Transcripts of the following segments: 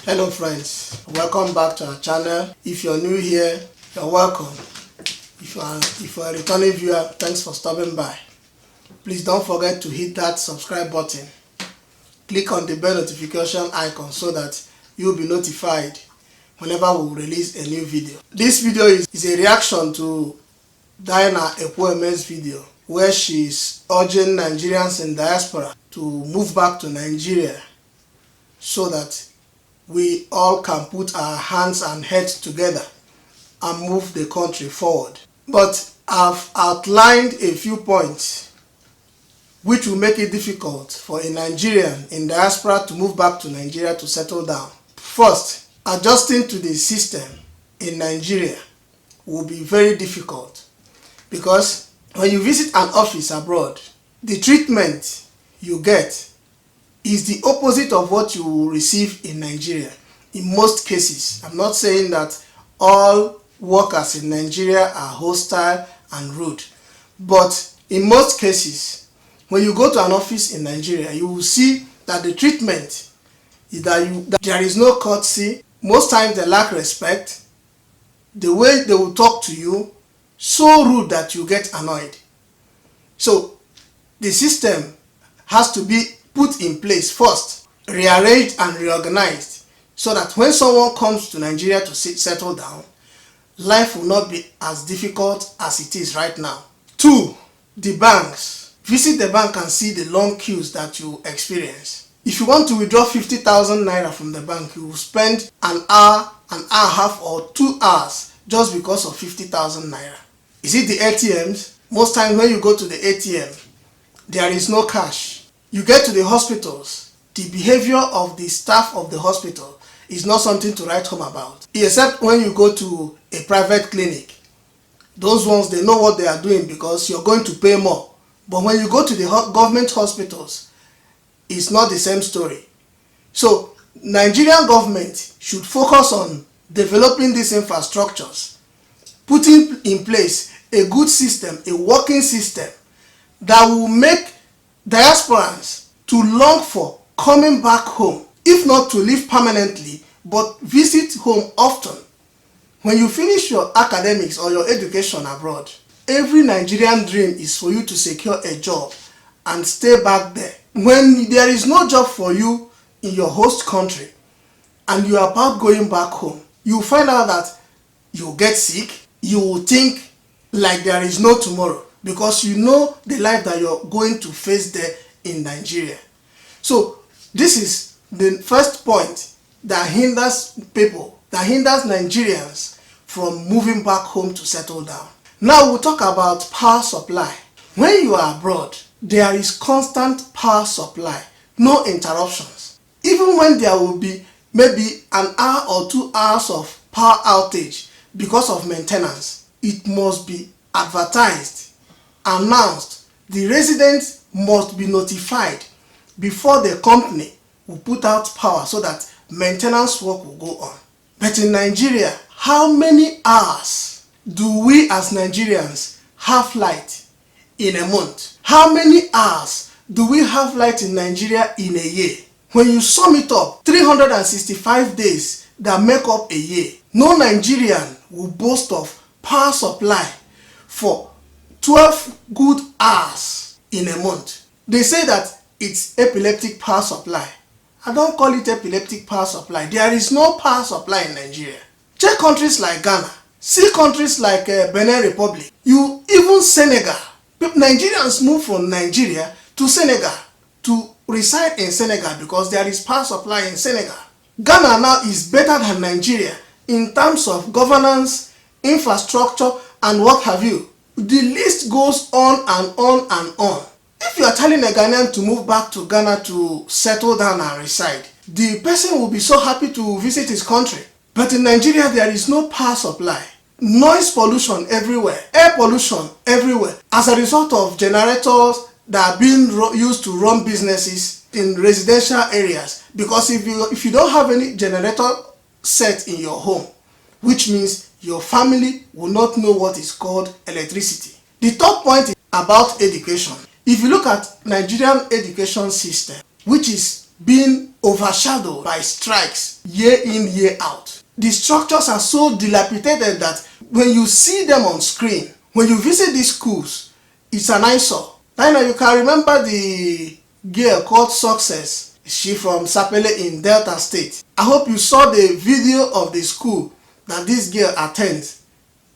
Hello friends, welcome back to our channel. If you're new here, you're welcome. If you're a returning viewer, thanks for stopping by. Please don't forget to hit that subscribe button. Click on the bell notification icon so that you'll be notified whenever we release a new video. This video is a reaction to Dyna Ekwueme's video where she's urging Nigerians in diaspora to move back to Nigeria so that we all can put our hands and heads together and move the country forward. But I've outlined a few points which will make it difficult for a Nigerian in diaspora to move back to Nigeria to settle down. First, adjusting to the system in Nigeria will be very difficult because when you visit an office abroad, the treatment you get is the opposite of what you will receive in Nigeria. In most cases, I'm not saying that all workers in Nigeria are hostile and rude, but in most cases, when you go to an office in Nigeria, you will see that the treatment is that there is no courtesy. Most times they lack respect. The way they will talk to you, so rude that you get annoyed. So the system has to be put in place first, rearranged and reorganized, so that when someone comes to Nigeria to settle down, life will not be as difficult as it is right now. 2, the banks. Visit the bank and see the long queues that you experience. If you want to withdraw 50,000 naira from the bank, you will spend an hour and a half or 2 hours just because of 50,000 naira. Is it the ATMs? Most times when you go to the ATM, there is no cash. You get to the hospitals, the behavior of the staff of the hospital is not something to write home about. Except when you go to a private clinic. Those ones, they know what they are doing because you're going to pay more. But when you go to the government hospitals, it's not the same story. So, Nigerian government should focus on developing these infrastructures, putting in place a good system, a working system that will make diasporans to long for coming back home, if not to live permanently, but visit home often. When you finish your academics or your education abroad, every Nigerian dream is for you to secure a job and stay back there. When there is no job for you in your host country and you are about going back home, you find out that you get sick, you will think like there is no tomorrow because you know the life that you're going to face there in Nigeria. So this is the first point that hinders people, that hinders Nigerians from moving back home to settle down. Now we'll talk about power supply. When you are abroad, there is constant power supply, no interruptions. Even when there will be maybe an hour or 2 hours of power outage because of maintenance, it must be advertised, announced. The residents must be notified before the company will put out power so that maintenance work will go on. But in Nigeria, how many hours do we as Nigerians have light in a month? How many hours do we have light in Nigeria in a year? When you sum it up, 365 days that make up a year, no Nigerian will boast of power supply for 12 good hours in a month. They say that it's epileptic power supply. I don't call it epileptic power supply. There is no power supply in Nigeria. Check countries like Ghana. See countries like Benin Republic. Even Senegal. Nigerians move from Nigeria to Senegal to reside in Senegal because there is power supply in Senegal. Ghana now is better than Nigeria in terms of governance, infrastructure, and what have you. The list goes on and on and on. If you are telling a Ghanaian to move back to Ghana to settle down and reside, the person will be so happy to visit his country. But in Nigeria, there is no power supply. Noise pollution everywhere, air pollution everywhere, as a result of generators that are being used to run businesses in residential areas. Because if you don't have any generator set in your home, which means your family will not know what is called electricity. The third point is about education. If you look at Nigerian education system, which is being overshadowed by strikes year in, year out. The structures are so dilapidated that when you see them on screen, when you visit these schools, it's an eyesore. Now you can remember the girl called Success. She from Sapele in Delta State. I hope you saw the video of the school that this girl attends,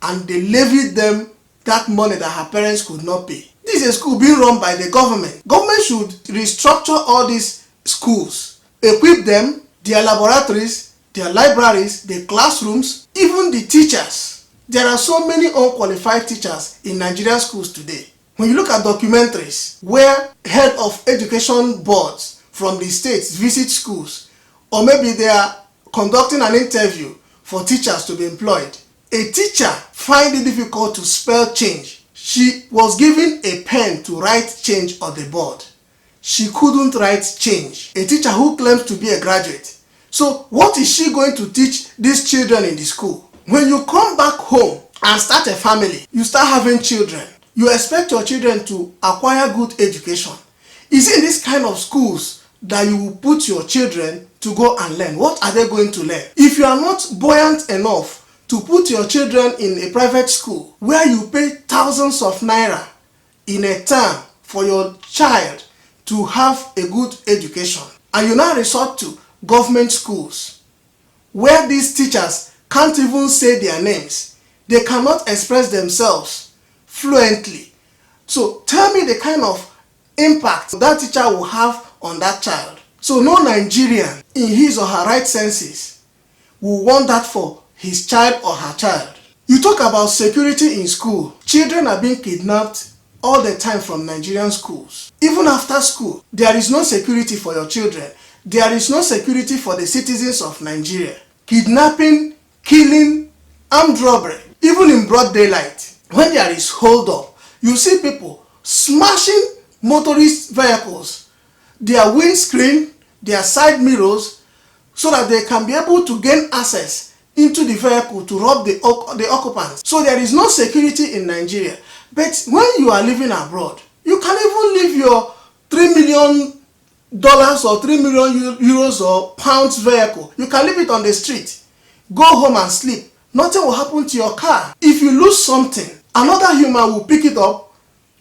and they levied them that money that her parents could not pay. This is a school being run by the government. Government should restructure all these schools, equip them, their laboratories, their libraries, the classrooms, even the teachers. There are so many unqualified teachers in Nigerian schools today. When you look at documentaries where head of education boards from the states visit schools, or maybe they are conducting an interview for teachers to be employed, a teacher finds it difficult to spell change. She was given a pen to write change on the board. She couldn't write change. A teacher who claims to be a graduate. So what is she going to teach these children in the school? When you come back home and start a family, you start having children, you expect your children to acquire good education. Is it this kind of schools that you will put your children to go and learn? What are they going to learn? If you are not buoyant enough to put your children in a private school where you pay thousands of naira in a term for your child to have a good education, and you now resort to government schools where these teachers can't even say their names, they cannot express themselves fluently. So tell me the kind of impact that teacher will have on that child. So no Nigerian in his or her right senses will want that for his child or her child. You talk about security in school. Children are being kidnapped all the time from Nigerian schools. Even after school, there is no security for your children. There is no security for the citizens of Nigeria. Kidnapping, killing, armed robbery, even in broad daylight. When there is hold up, you see people smashing motorist vehicles, their windscreen, their side mirrors, so that they can be able to gain access into the vehicle to rob the occupants. So there is no security in Nigeria. But when you are living abroad, you can even leave your $3 million or 3 million euros or pounds vehicle. You can leave it on the street. Go home and sleep. Nothing will happen to your car. If you lose something, another human will pick it up,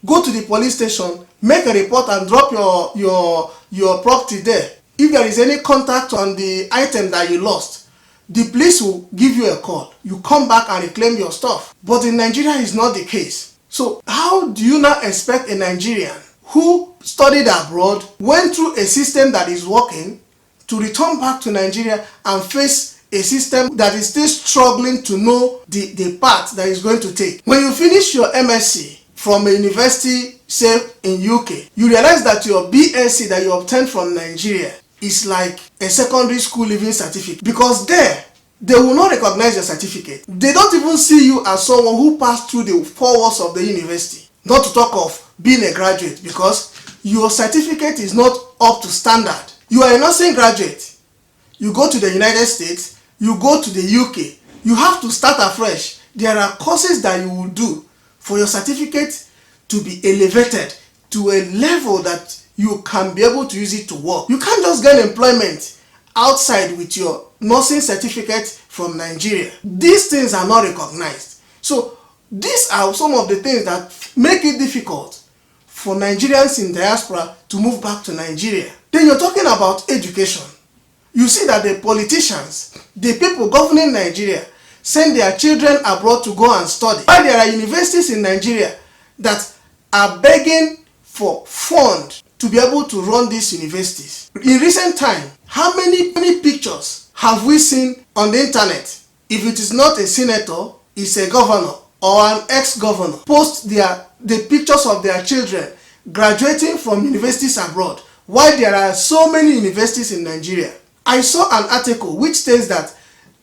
go to the police station, make a report and drop your property there. If there is any contact on the item that you lost, the police will give you a call. You come back and reclaim your stuff. But in Nigeria, it's not the case. So how do you now expect a Nigerian who studied abroad, went through a system that is working, to return back to Nigeria and face a system that is still struggling to know the path that is going to take? When you finish your MSc from a university, say in UK, you realize that your BSc that you obtained from Nigeria is like a secondary school leaving certificate, because there they will not recognize your certificate. They don't even see you as someone who passed through the 4 walls of the university, not to talk of being a graduate, because your certificate is not up to standard. You are a nursing graduate. You go to the United States, you go to the UK, you have to start afresh. There are courses that you will do for your certificate to be elevated to a level that you can be able to use it to work. You can't just get employment outside with your nursing certificate from Nigeria. These things are not recognized. So these are some of the things that make it difficult for Nigerians in diaspora to move back to Nigeria. Then you're talking about education. You see that the politicians, the people governing Nigeria, send their children abroad to go and study, while there are universities in Nigeria that are begging for funds to be able to run these universities. In recent time, how many pictures have we seen on the internet? If it is not a senator, it's a governor or an ex-governor, post the pictures of their children graduating from universities abroad, while there are so many universities in Nigeria. I saw an article which states that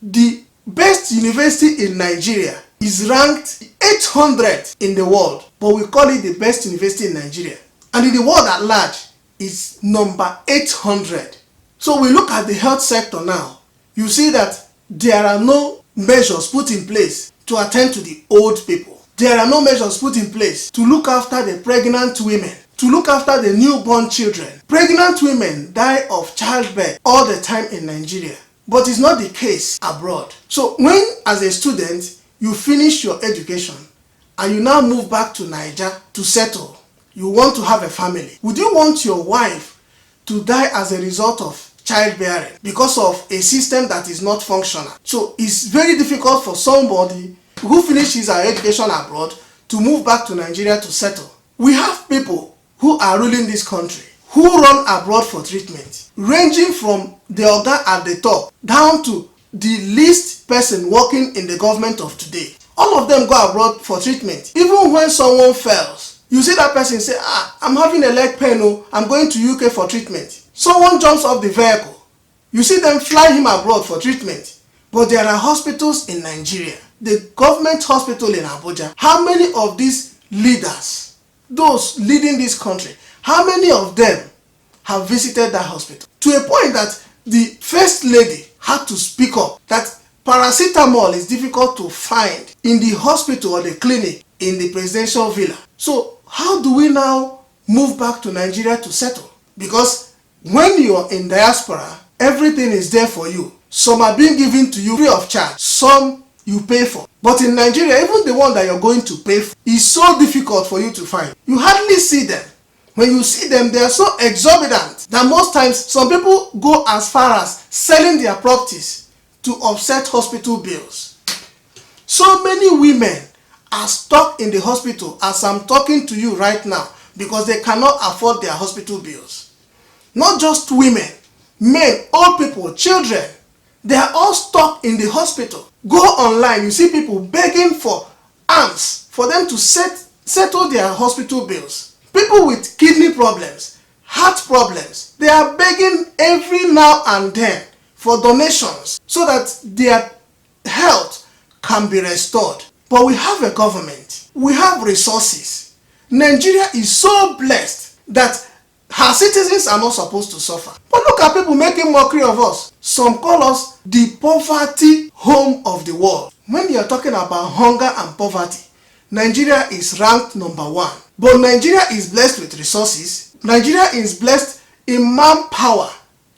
the best university in Nigeria is ranked 800 in the world, but we call it the best university in Nigeria. And in the world at large, it's number 800. So we look at the health sector now. You see that there are no measures put in place to attend to the old people. There are no measures put in place to look after the pregnant women. to look after the newborn children. Pregnant women die of childbirth all the time in Nigeria, but it's not the case abroad. So when, as a student, you finish your education and you now move back to Niger to settle, you want to have a family, would you want your wife to die as a result of childbearing because of a system that is not functional? So it's very difficult for somebody who finishes our education abroad to move back to Nigeria to settle. We have people who are ruling this country who run abroad for treatment, ranging from the oga at the top down to the least person working in the government of today. All of them go abroad for treatment. Even when someone fails, you see that person say, I'm having a leg pain, oh, I'm going to UK for treatment. Someone jumps off the vehicle. You see them fly him abroad for treatment. But there are hospitals in Nigeria, the government hospital in Abuja. How many of these leaders, those leading this country, how many of them have visited that hospital? To a point that the first lady had to speak up that paracetamol is difficult to find in the hospital or the clinic in the presidential villa. So how do we now move back to Nigeria to settle? Because when you're in diaspora, everything is there for you. Some are being given to you free of charge, some you pay for. But in Nigeria, even the one that you're going to pay for is so difficult for you to find. You hardly see them. When you see them, they are so exorbitant that most times some people go as far as selling their properties to offset hospital bills. So many women are stuck in the hospital as I'm talking to you right now because they cannot afford their hospital bills. Not just women, men, old people, children, they are all stuck in the hospital. Go online, you see people begging for alms for them to settle their hospital bills. People with kidney problems, heart problems, they are begging every now and then for donations so that their health can be restored. But we have a government, we have resources. Nigeria is so blessed that her citizens are not supposed to suffer. But look at people making mockery of us. Some call us the poverty home of the world. When you are talking about hunger and poverty, Nigeria is ranked number 1. But Nigeria is blessed with resources. Nigeria is blessed in manpower.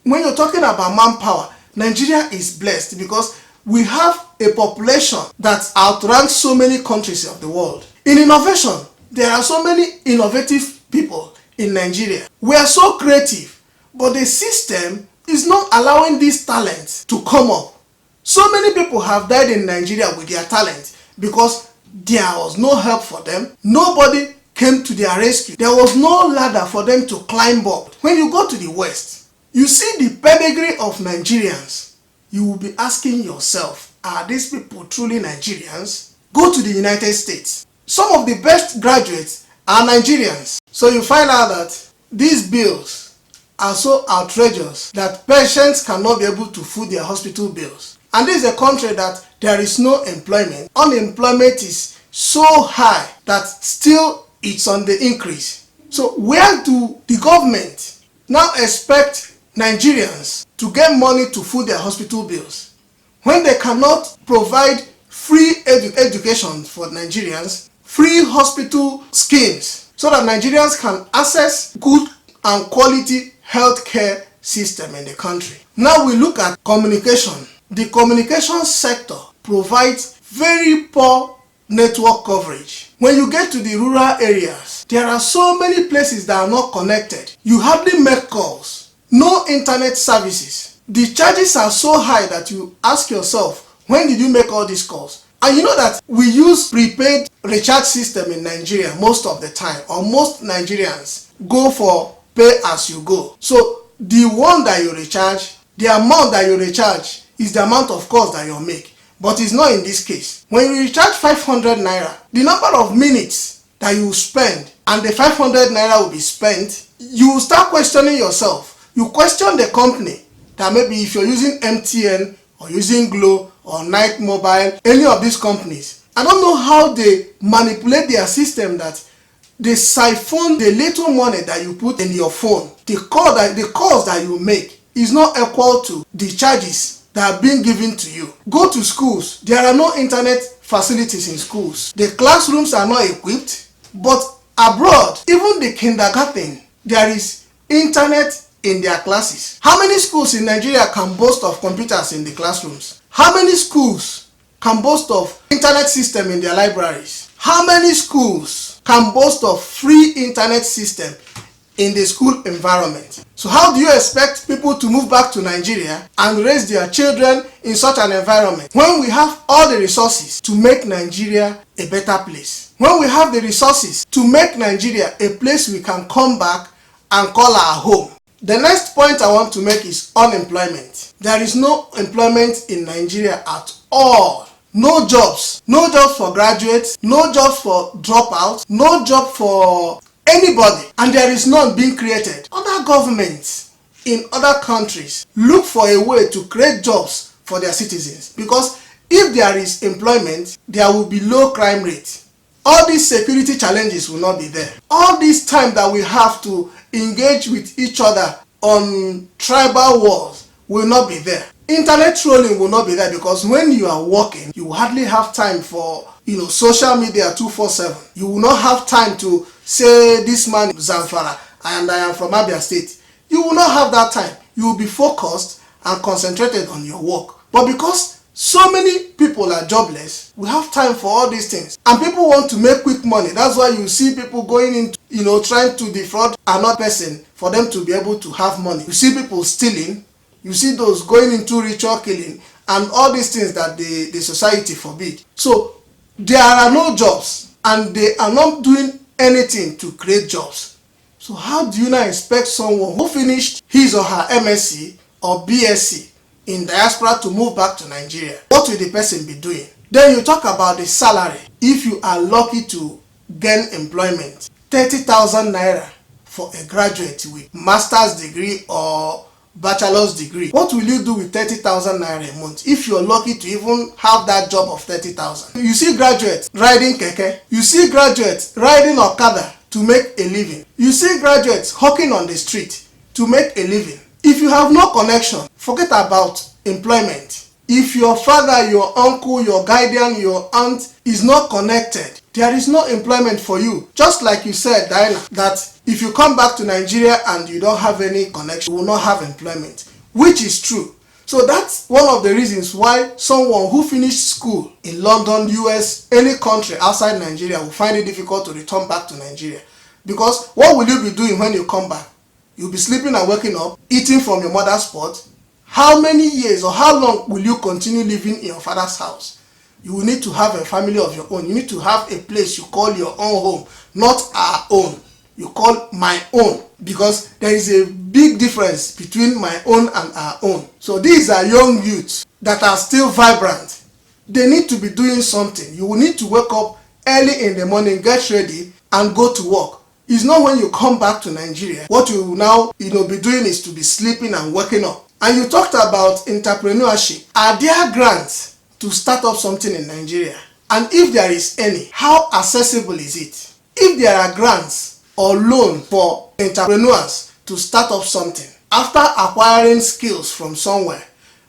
When you're talking about manpower, Nigeria is blessed because we have a population that outranks so many countries of the world. In innovation, there are so many innovative people in Nigeria. We are so creative, but the system is not allowing these talents to come up. So many people have died in Nigeria with their talent because there was no help for them. Nobody came to their rescue. There was no ladder for them to climb up. When you go to the West, you see the pedigree of Nigerians. You will be asking yourself, are these people truly Nigerians? Go to the United States. Some of the best graduates are Nigerians. So you find out that these bills are so outrageous that patients cannot be able to foot their hospital bills. And this is a country that there is no employment. Unemployment is so high that still it's on the increase. So where do the government now expect Nigerians to get money to foot their hospital bills when they cannot provide free education for Nigerians, free hospital schemes so that Nigerians can access good and quality healthcare system in the country? Now we look at communication. The communication sector provides very poor network coverage. When you get to the rural areas, there are so many places that are not connected. You hardly make calls. No internet services. The charges are so high that you ask yourself, when did you make all these calls? And you know that we use prepaid recharge system in Nigeria most of the time, or most Nigerians go for pay as you go. So the one that you recharge, the amount that you recharge is the amount of calls that you make. But it's not in this case. When you recharge 500 naira, the number of minutes that you spend and the 500 naira will be spent, you will start questioning yourself. You question the company that maybe if you're using MTN or using Glo or Night Mobile, any of these companies, I don't know how they manipulate their system that they siphon the little money that you put in your phone. The calls that you make is not equal to the charges that are being given to you. Go to schools. There are no internet facilities in schools. The classrooms are not equipped, but Abroad, even the kindergarten, there is internet in their classes. How many schools in Nigeria can boast of computers in the classrooms? How many schools can boast of internet system in their libraries? How many schools can boast of free internet system in the school environment? So how do you expect people to move back to Nigeria and raise their children in such an environment when we have all the resources to make Nigeria a better place? When we have the resources to make Nigeria a place we can come back and call our home? The next point I want to make is unemployment. There is no employment in Nigeria at all. No jobs. No jobs for graduates, no jobs for dropouts, no job for anybody, and there is none being created. Other governments in other countries look for a way to create jobs for their citizens, because if there is employment, there will be low crime rate. All these security challenges will not be there. All this time that we have to engage with each other on tribal wars will not be there. Internet trolling will not be there, because when you are working, you hardly have time for social media 247. You will not have time to say this man is Zamfara and I am from Abia State. You will not have that time. You will be focused and concentrated on your work. But because so many people are jobless, we have time for all these things. And people want to make quick money. That's why you see people going into, trying to defraud another person for them to be able to have money. You see people stealing. You see those going into ritual killing and all these things that the society forbid. So there are no jobs and they are not doing anything to create jobs. So how do you now expect someone who finished his or her MSc or BSc in diaspora to move back to Nigeria? What will the person be doing? Then you talk about the salary. If you are lucky to gain employment, 30,000 naira for a graduate with master's degree or bachelor's degree. What will you do with 30,000 naira a month if you're lucky to even have that job of 30,000? You see graduates riding keke. You see graduates riding okada to make a living. You see graduates hawking on the street to make a living. If you have no connection, forget about employment. If your father, your uncle, your guardian, your aunt is not connected, there is no employment for you. Just like you said, Dyna, that if you come back to Nigeria and you don't have any connection, you will not have employment, which is true. So that's one of the reasons why someone who finished school in London, US, any country outside Nigeria will find it difficult to return back to Nigeria. Because what will you be doing when you come back? You'll be sleeping and waking up, eating from your mother's pot. How many years or how long will you continue living in your father's house? You will need to have a family of your own. You need to have a place you call your own home, not our own. You call my own, because there is a big difference between my own and our own. So these are young youths that are still vibrant. They need to be doing something. You will need to wake up early in the morning, get ready and go to work. It's not when you come back to Nigeria. What you will now be doing is to be sleeping and waking up. And you talked about entrepreneurship. Are there grants to start up something in Nigeria? And if there is any, how accessible is it? If there are grants or loans for entrepreneurs to start up something after acquiring skills from somewhere,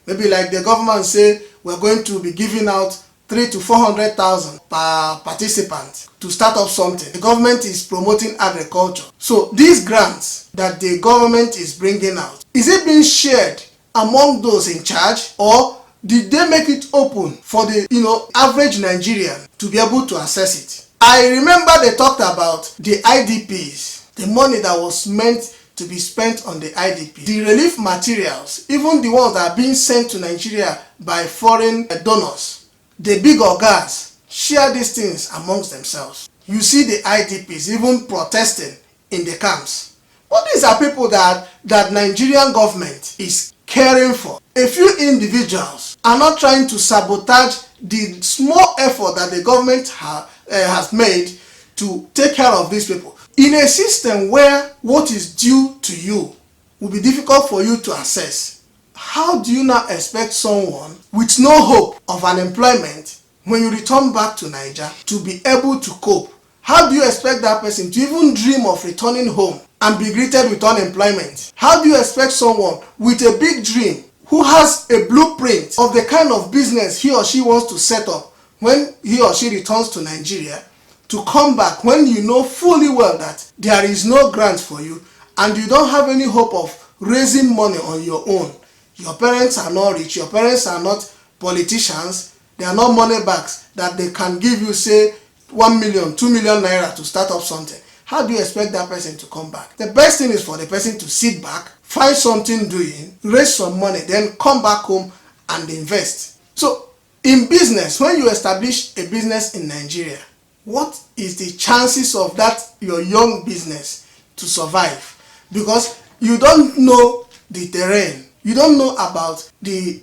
maybe like the government say we're going to be giving out 300,000 to 400,000 per participant to start up something. The government is promoting agriculture. So these grants that the government is bringing out, is it being shared among those in charge, or did they make it open for the average Nigerian to be able to access it? I remember they talked about the IDPs, the money that was meant to be spent on the IDP, the relief materials, even the ones that are being sent to Nigeria by foreign donors. The big ogas share these things amongst themselves. You see the IDPs even protesting in the camps. But these are people that Nigerian government is caring for. A few individuals are not trying to sabotage the small effort that the government has made to take care of these people. In a system where what is due to you will be difficult for you to access, how do you now expect someone with no hope of unemployment when you return back to Nigeria to be able to cope? How do you expect that person to even dream of returning home and be greeted with unemployment? How do you expect someone with a big dream who has a blueprint of the kind of business he or she wants to set up when he or she returns to Nigeria to come back when you know fully well that there is no grant for you and you don't have any hope of raising money on your own? Your parents are not rich, your parents are not politicians, they are not money bags that they can give you, say, 1 million, 2 million naira to start up something. How do you expect that person to come back? The best thing is for the person to sit back, find something doing, raise some money, then come back home and invest. So in business, when you establish a business in Nigeria, what is the chances of that your young business to survive? Because you don't know the terrain. You don't know about the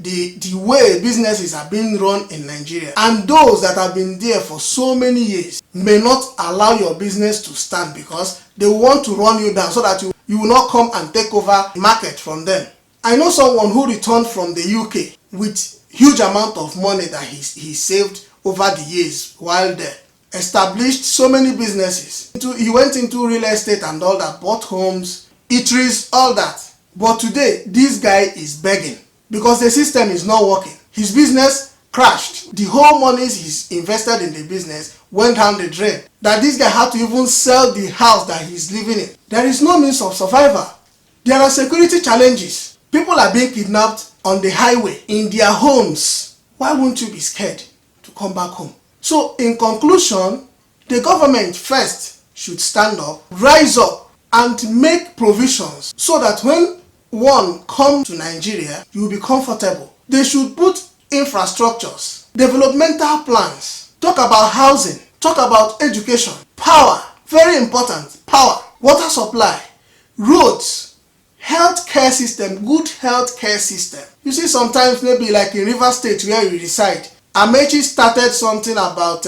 way businesses are being run in Nigeria. And those that have been there for so many years may not allow your business to stand because they want to run you down so that you will not come and take over the market from them. I know someone who returned from the UK with huge amount of money that he saved over the years while there. Established so many businesses. He went into real estate and all that, bought homes, eateries, all that. But today, this guy is begging because the system is not working. His business crashed. The whole money he's invested in the business went down the drain. That this guy had to even sell the house that he's living in. There is no means of survival. There are security challenges. People are being kidnapped on the highway, in their homes. Why won't you be scared to come back home? So in conclusion, the government first should stand up, rise up, and make provisions so that when one comes to Nigeria, you will be comfortable. They should put infrastructures, developmental plans, talk about housing, talk about education, power, very important, power, water supply, roads, healthcare system, good healthcare system. You see, sometimes maybe like in River State where you reside, Amechi started something about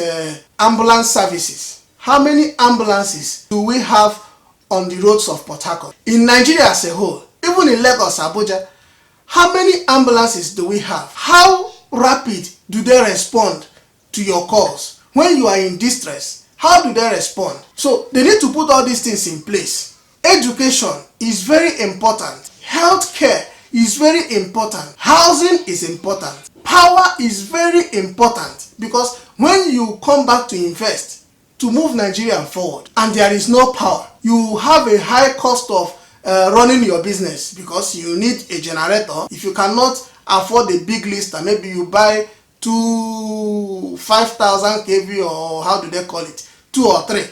ambulance services. How many ambulances do we have on the roads of Port Harcourt? In Nigeria as a whole, even in Lagos, Abuja, how many ambulances do we have? How rapid do they respond to your calls? When you are in distress, how do they respond? So they need to put all these things in place. Education is very important. Healthcare is very important. Housing is important. Power is very important because when you come back to invest to move Nigeria forward and there is no power, you have a high cost of running your business because you need a generator. If you cannot afford a big lister, maybe you buy 5,000 kV or how do they call it, 2 or 3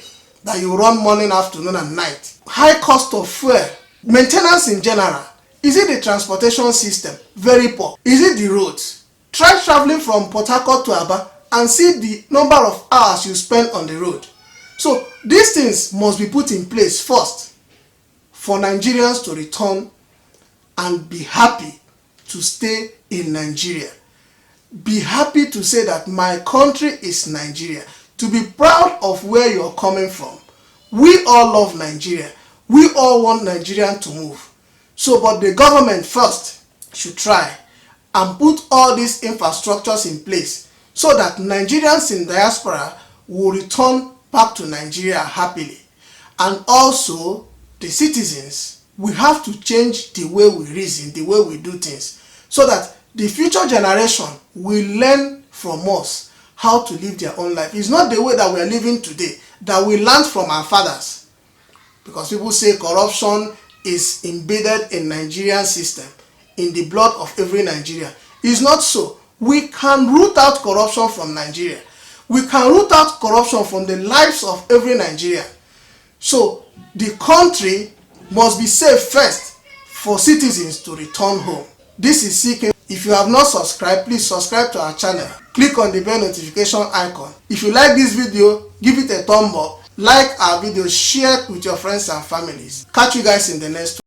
that you run morning, afternoon and night. High cost of fuel, maintenance in general. Is it the transportation system? Very poor. Is it the roads? Try traveling from Port Harcourt to Aba and see the number of hours you spend on the road. So these things must be put in place first for Nigerians to return and be happy to stay in Nigeria. Be happy to say that my country is Nigeria. To be proud of where you're coming from. We all love Nigeria. We all want Nigerians to move. So, but the government first should try and put all these infrastructures in place so that Nigerians in diaspora will return back to Nigeria happily. And also, the citizens, we have to change the way we reason, the way we do things, so that the future generation will learn from us how to live their own life. It's not the way that we are living today that we learned from our fathers. Because people say corruption is embedded in Nigerian system, in the blood of every Nigerian. It's not so. We can root out corruption from Nigeria. We can root out corruption from the lives of every Nigerian. So the country must be safe first for citizens to return home. This is Cike. If you have not subscribed, please subscribe to our channel. Click on the bell notification icon. If you like this video, give it a thumb up. Like our video, share it with your friends and families. Catch you guys in the next one.